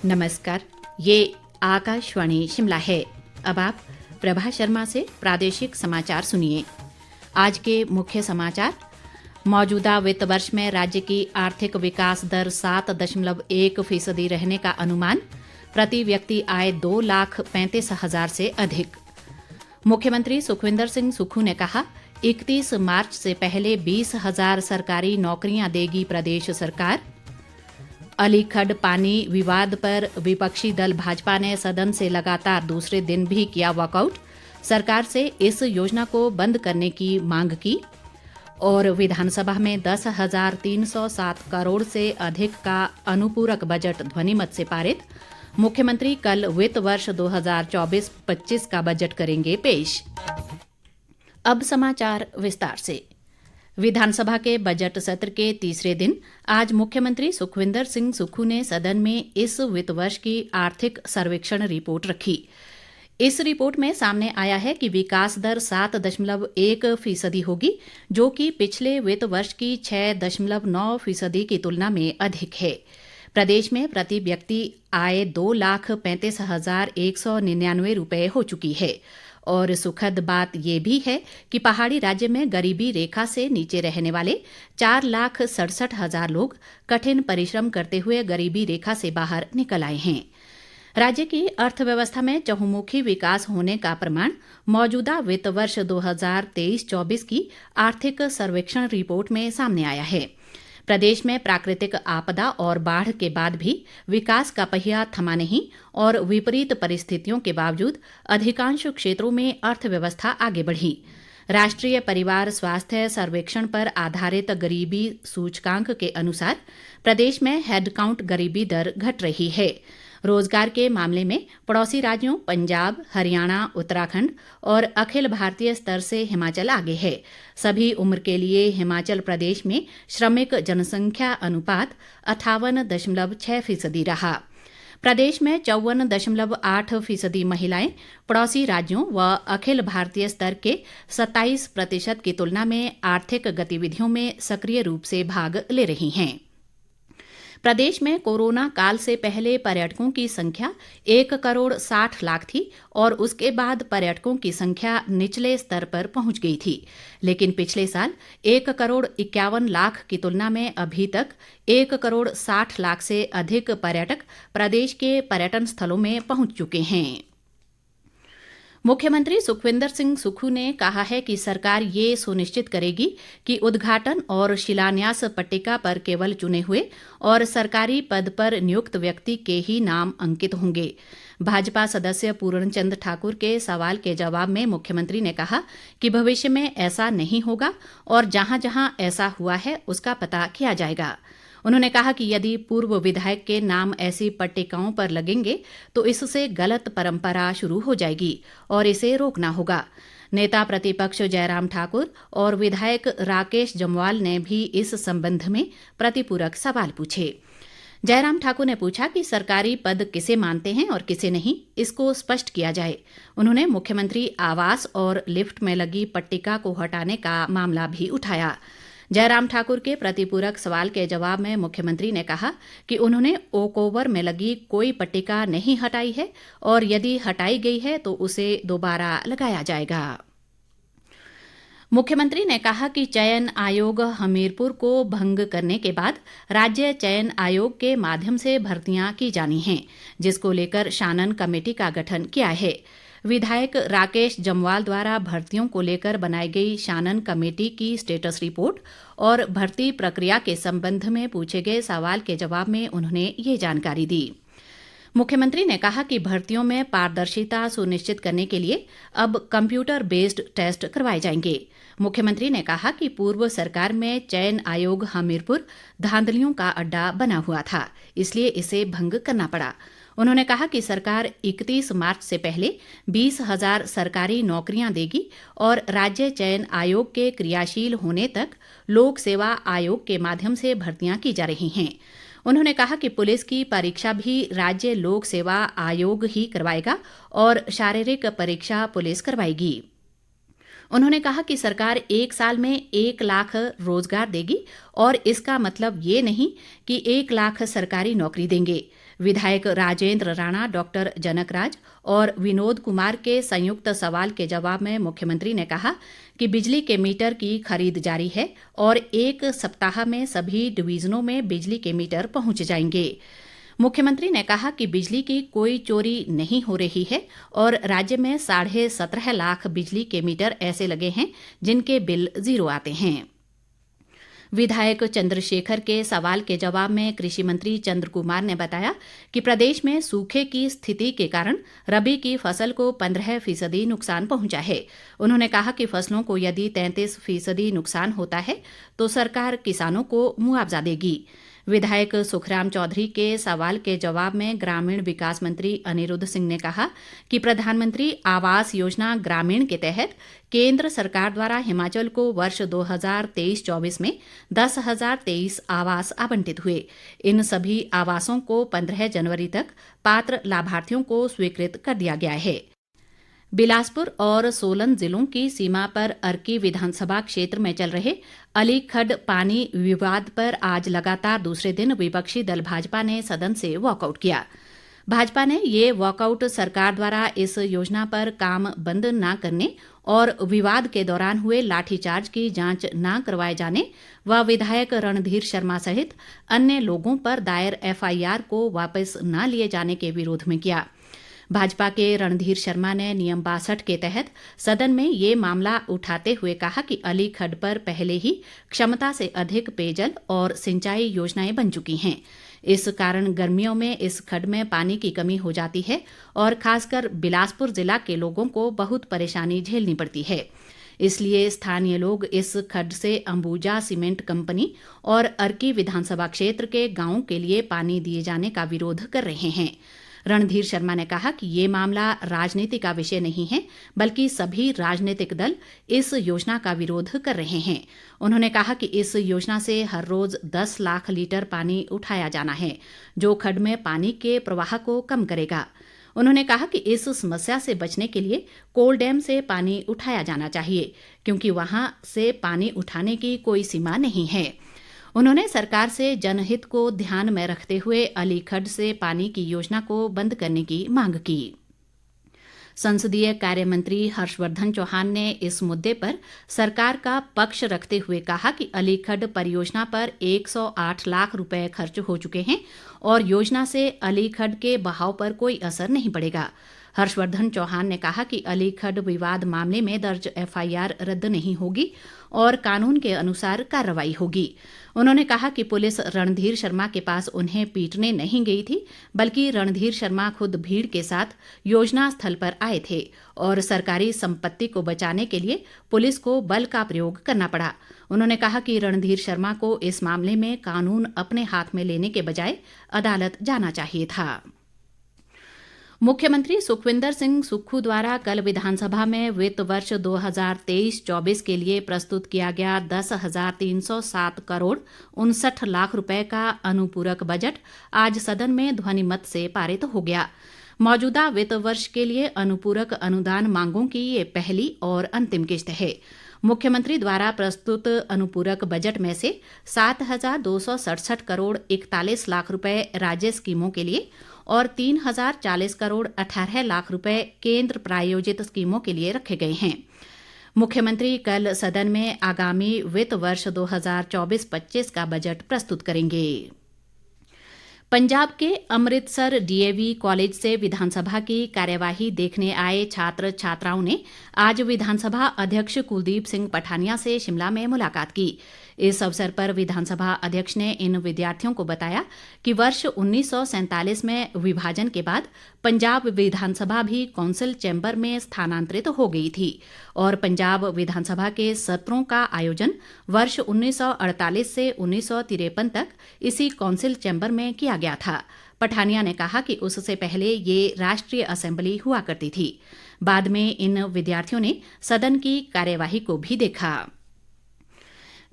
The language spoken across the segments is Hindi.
नमस्कार। ये आकाशवाणी शिमला है। अब आप प्रभा शर्मा से प्रादेशिक समाचार सुनिए। आज के मुख्य समाचार। मौजूदा वित्त वर्ष में राज्य की आर्थिक विकास दर 7.1% रहने का अनुमान। प्रति व्यक्ति आय 2,35,000 से अधिक। मुख्यमंत्री सुखविंदर सिंह सुक्खू ने कहा, 31 मार्च से पहले 20,000 सरकारी नौकरियां देगी प्रदेश सरकार। अलीखड़ पानी विवाद पर विपक्षी दल भाजपा ने सदन से लगातार दूसरे दिन भी किया वॉकआउट। सरकार से इस योजना को बंद करने की मांग की। और विधानसभा में 10,307 करोड़ से अधिक का अनुपूरक बजट ध्वनिमत से पारित। मुख्यमंत्री कल वित्त वर्ष 2024-25 का बजट करेंगे पेश। अब समाचार विस्तार से। विधानसभा के बजट सत्र के तीसरे दिन आज मुख्यमंत्री सुखविंदर सिंह सुक्खू ने सदन में इस वित्त वर्ष की आर्थिक सर्वेक्षण रिपोर्ट रखी। इस रिपोर्ट में सामने आया है कि विकास दर 7.1% होगी, जो कि पिछले वित्त वर्ष की 6.9% की तुलना में अधिक है। प्रदेश में प्रति व्यक्ति आय 2,35,199 रुपये हो चुकी है। और सुखद बात यह भी है कि पहाड़ी राज्य में गरीबी रेखा से नीचे रहने वाले 4,67,000 लोग कठिन परिश्रम करते हुए गरीबी रेखा से बाहर निकल आए हैं। राज्य की अर्थव्यवस्था में चहुमुखी विकास होने का प्रमाण मौजूदा वित्त वर्ष 2023-24 की आर्थिक सर्वेक्षण रिपोर्ट में सामने आया है। प्रदेश में प्राकृतिक आपदा और बाढ़ के बाद भी विकास का पहिया थमा नहीं और विपरीत परिस्थितियों के बावजूद अधिकांश क्षेत्रों में अर्थव्यवस्था आगे बढ़ी। राष्ट्रीय परिवार स्वास्थ्य सर्वेक्षण पर आधारित गरीबी सूचकांक के अनुसार प्रदेश में हेडकाउंट गरीबी दर घट रही है। रोजगार के मामले में पड़ोसी राज्यों पंजाब, हरियाणा, उत्तराखंड और अखिल भारतीय स्तर से हिमाचल आगे है। सभी उम्र के लिए हिमाचल प्रदेश में श्रमिक जनसंख्या अनुपात 58.6% रहा। प्रदेश में 54.8% महिलाएं पड़ोसी राज्यों व अखिल भारतीय स्तर के 27% की तुलना में आर्थिक गतिविधियों में सक्रिय रूप से भाग ले रही हैं। प्रदेश में कोरोना काल से पहले पर्यटकों की संख्या 1,60,00,000 थी और उसके बाद पर्यटकों की संख्या निचले स्तर पर पहुंच गई थी। लेकिन पिछले साल 1,51,00,000 की तुलना में अभी तक 1,60,00,000 से अधिक पर्यटक प्रदेश के पर्यटन स्थलों में पहुंच चुके हैं। मुख्यमंत्री सुखविंदर सिंह सुक्खू ने कहा है कि सरकार ये सुनिश्चित करेगी कि उद्घाटन और शिलान्यास पट्टिका पर केवल चुने हुए और सरकारी पद पर नियुक्त व्यक्ति के ही नाम अंकित होंगे। भाजपा सदस्य पूर्णचंद ठाकुर के सवाल के जवाब में मुख्यमंत्री ने कहा कि भविष्य में ऐसा नहीं होगा और जहां जहां ऐसा हुआ है उसका पता किया जाएगा। उन्होंने कहा कि यदि पूर्व विधायक के नाम ऐसी पट्टिकाओं पर लगेंगे तो इससे गलत परंपरा शुरू हो जाएगी और इसे रोकना होगा। नेता प्रतिपक्ष जयराम ठाकुर और विधायक राकेश जम्वाल ने भी इस संबंध में प्रतिपूरक सवाल पूछे। जयराम ठाकुर ने पूछा कि सरकारी पद किसे मानते हैं और किसे नहीं, इसको स्पष्ट किया जाए। उन्होंने मुख्यमंत्री आवास और लिफ्ट में लगी पट्टिका को हटाने का मामला भी उठाया। जयराम ठाकुर के प्रतिपूरक सवाल के जवाब में मुख्यमंत्री ने कहा कि उन्होंने ओक ओवर में लगी कोई पट्टिका नहीं हटाई है और यदि हटाई गई है तो उसे दोबारा लगाया जाएगा। मुख्यमंत्री ने कहा कि चयन आयोग हमीरपुर को भंग करने के बाद राज्य चयन आयोग के माध्यम से भर्तियां की जानी हैं, जिसको लेकर शानन कमेटी का गठन किया है। विधायक राकेश जम्वाल द्वारा भर्तियों को लेकर बनाई गई शानन कमेटी की स्टेटस रिपोर्ट और भर्ती प्रक्रिया के संबंध में पूछे गए सवाल के जवाब में उन्होंने ये जानकारी दी। मुख्यमंत्री ने कहा कि भर्तियों में पारदर्शिता सुनिश्चित करने के लिए अब कंप्यूटर बेस्ड टेस्ट करवाए जाएंगे। मुख्यमंत्री ने कहा कि पूर्व सरकार में चयन आयोग हमीरपुर धांधलियों का अड्डा बना हुआ था, इसलिए इसे भंग करना पड़ा। उन्होंने कहा कि सरकार 31 मार्च से पहले 20,000 सरकारी नौकरियां देगी और राज्य चयन आयोग के क्रियाशील होने तक लोक सेवा आयोग के माध्यम से भर्तियां की जा रही हैं। उन्होंने कहा कि पुलिस की परीक्षा भी राज्य लोक सेवा आयोग ही करवाएगा और शारीरिक परीक्षा पुलिस करवाएगी। उन्होंने कहा कि सरकार 1 साल में 1 लाख रोजगार देगी और इसका मतलब ये नहीं कि 1 लाख सरकारी नौकरी देंगे। विधायक राजेंद्र राणा, डॉक्टर जनक राज और विनोद कुमार के संयुक्त सवाल के जवाब में मुख्यमंत्री ने कहा कि बिजली के मीटर की खरीद जारी है और 1 सप्ताह में सभी डिवीजनों में बिजली के मीटर पहुंच जाएंगे। मुख्यमंत्री ने कहा कि बिजली की कोई चोरी नहीं हो रही है और राज्य में 17.5 लाख बिजली के मीटर ऐसे लगे हैं जिनके बिल जीरो आते हैं। विधायक चंद्रशेखर के सवाल के जवाब में कृषि मंत्री चंद्र कुमार ने बताया कि प्रदेश में सूखे की स्थिति के कारण रबी की फसल को 15% नुकसान पहुंचा है। उन्होंने कहा कि फसलों को यदि 33% नुकसान होता है तो सरकार किसानों को मुआवजा देगी। विधायक सुखराम चौधरी के सवाल के जवाब में ग्रामीण विकास मंत्री अनिरुद्ध सिंह ने कहा कि प्रधानमंत्री आवास योजना ग्रामीण के तहत केंद्र सरकार द्वारा हिमाचल को वर्ष 2023-24 में 10,023 आवास आवंटित हुए। इन सभी आवासों को 15 जनवरी तक पात्र लाभार्थियों को स्वीकृत कर दिया गया है। बिलासपुर और सोलन जिलों की सीमा पर अर्की विधानसभा क्षेत्र में चल रहे अलीखड्ड पानी विवाद पर आज लगातार दूसरे दिन विपक्षी दल भाजपा ने सदन से वॉकआउट किया। भाजपा ने ये वॉकआउट सरकार द्वारा इस योजना पर काम बंद न करने और विवाद के दौरान हुए लाठीचार्ज की जांच न करवाए जाने व विधायक रणधीर शर्मा सहित अन्य लोगों पर दायर एफआईआर को वापस न लिए जाने के विरोध में किया। भाजपा के रणधीर शर्मा ने नियम 62 के तहत सदन में ये मामला उठाते हुए कहा कि अलीखड्ड पर पहले ही क्षमता से अधिक पेयजल और सिंचाई योजनाएं बन चुकी हैं। इस कारण गर्मियों में इस खड्ड में पानी की कमी हो जाती है और खासकर बिलासपुर जिला के लोगों को बहुत परेशानी झेलनी पड़ती है। इसलिए स्थानीय लोग इस खड्ड से अंबुजा सीमेंट कंपनी और अर्की विधानसभा क्षेत्र के गांवों के लिए पानी दिए जाने का विरोध कर रहे हैं। रणधीर शर्मा ने कहा कि ये मामला राजनीति का विषय नहीं है, बल्कि सभी राजनीतिक दल इस योजना का विरोध कर रहे हैं। उन्होंने कहा कि इस योजना से हर रोज 10 लाख लीटर पानी उठाया जाना है, जो खड्ड में पानी के प्रवाह को कम करेगा। उन्होंने कहा कि इस समस्या से बचने के लिए कोल डैम से पानी उठाया जाना चाहिए, क्योंकि वहां से पानी उठाने की कोई सीमा नहीं है। उन्होंने सरकार से जनहित को ध्यान में रखते हुए अलीखड्ड से पानी की योजना को बंद करने की मांग की। संसदीय कार्य मंत्री हर्षवर्धन चौहान ने इस मुद्दे पर सरकार का पक्ष रखते हुए कहा कि अलीखड्ड परियोजना पर 108 लाख रुपए खर्च हो चुके हैं और योजना से अलीखड्ड के बहाव पर कोई असर नहीं पड़ेगा। हर्षवर्धन चौहान ने कहा कि अलीखड्ड विवाद मामले में दर्ज एफआईआर रद्द नहीं होगी और कानून के अनुसार कार्रवाई होगी। उन्होंने कहा कि पुलिस रणधीर शर्मा के पास उन्हें पीटने नहीं गई थी, बल्कि रणधीर शर्मा खुद भीड़ के साथ योजना स्थल पर आए थे और सरकारी संपत्ति को बचाने के लिए पुलिस को बल का प्रयोग करना पड़ा। उन्होंने कहा कि रणधीर शर्मा को इस मामले में कानून अपने हाथ में लेने के बजाय अदालत जाना चाहिए था। मुख्यमंत्री सुखविंदर सिंह सुक्खू द्वारा कल विधानसभा में वित्त वर्ष 2023-24 के लिए प्रस्तुत किया गया 10,307 करोड़ 59 लाख रुपए का अनुपूरक बजट आज सदन में ध्वनिमत से पारित हो गया। मौजूदा वित्त वर्ष के लिए अनुपूरक अनुदान मांगों की ये पहली और अंतिम किश्त है। मुख्यमंत्री द्वारा प्रस्तुत अनुपूरक बजट में से 7,267 करोड़ 41 लाख रुपए राज्य स्कीमों के लिए और 3,040 करोड़ 18 लाख रुपए केंद्र प्रायोजित स्कीमों के लिए रखे गए हैं। मुख्यमंत्री कल सदन में आगामी वित्त वर्ष 2024-25 का बजट प्रस्तुत करेंगे। पंजाब के अमृतसर डीएवी कॉलेज से विधानसभा की कार्यवाही देखने आए छात्र छात्राओं ने आज विधानसभा अध्यक्ष कुलदीप सिंह पठानिया से शिमला में मुलाकात की। इस अवसर पर विधानसभा अध्यक्ष ने इन विद्यार्थियों को बताया कि वर्ष 1947 में विभाजन के बाद पंजाब विधानसभा भी कौंसिल चैम्बर में स्थानांतरित हो गई थी और पंजाब विधानसभा के सत्रों का आयोजन वर्ष 1948 से 1953 तक इसी कौंसिल चैम्बर में किया गया था। पठानिया ने कहा कि उससे पहले ये राष्ट्रीय असेंबली हुआ करती थी। बाद में इन विद्यार्थियों ने सदन की कार्यवाही को भी देखा।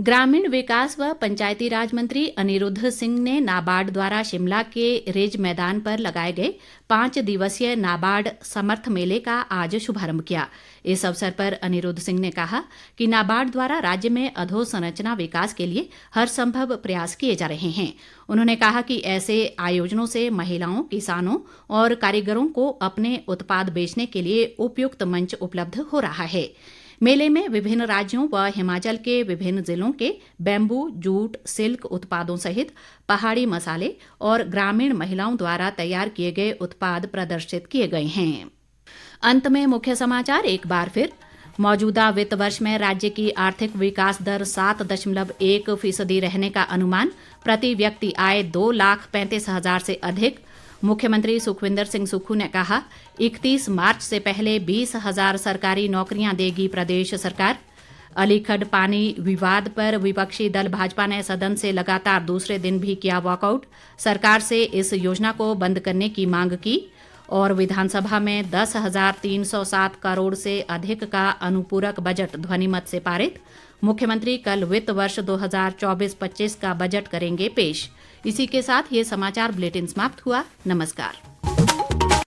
ग्रामीण विकास व पंचायती राज मंत्री अनिरुद्ध सिंह ने नाबार्ड द्वारा शिमला के रिज मैदान पर लगाए गए 5 दिवसीय नाबार्ड समर्थ मेले का आज शुभारंभ किया। इस अवसर पर अनिरुद्ध सिंह ने कहा कि नाबार्ड द्वारा राज्य में अधोसंरचना विकास के लिए हर संभव प्रयास किए जा रहे हैं। उन्होंने कहा कि ऐसे आयोजनों से महिलाओं, किसानों और कारीगरों को अपने उत्पाद बेचने के लिए उपयुक्त मंच उपलब्ध हो रहा है। मेले में विभिन्न राज्यों व हिमाचल के विभिन्न जिलों के बैम्बू, जूट, सिल्क उत्पादों सहित पहाड़ी मसाले और ग्रामीण महिलाओं द्वारा तैयार किए गए उत्पाद प्रदर्शित किए गए हैं। अंत में मुख्य समाचार एक बार फिर। मौजूदा वित्त वर्ष में राज्य की आर्थिक विकास दर 7.1% रहने का अनुमान। प्रति व्यक्ति आय 2,35,000 से अधिक। मुख्यमंत्री सुखविंदर सिंह सुक्खू ने कहा 31 मार्च से पहले 20,000 सरकारी नौकरियां देगी प्रदेश सरकार। अलीखड़ पानी विवाद पर विपक्षी दल भाजपा ने सदन से लगातार दूसरे दिन भी किया वॉकआउट। सरकार से इस योजना को बंद करने की मांग की। और विधानसभा में 10,307 करोड़ से अधिक का अनुपूरक बजट ध्वनिमत से पारित। मुख्यमंत्री कल वित्त वर्ष 2024-25 का बजट करेंगे पेश। इसी के साथ ये समाचार बुलेटिन समाप्त हुआ। नमस्कार।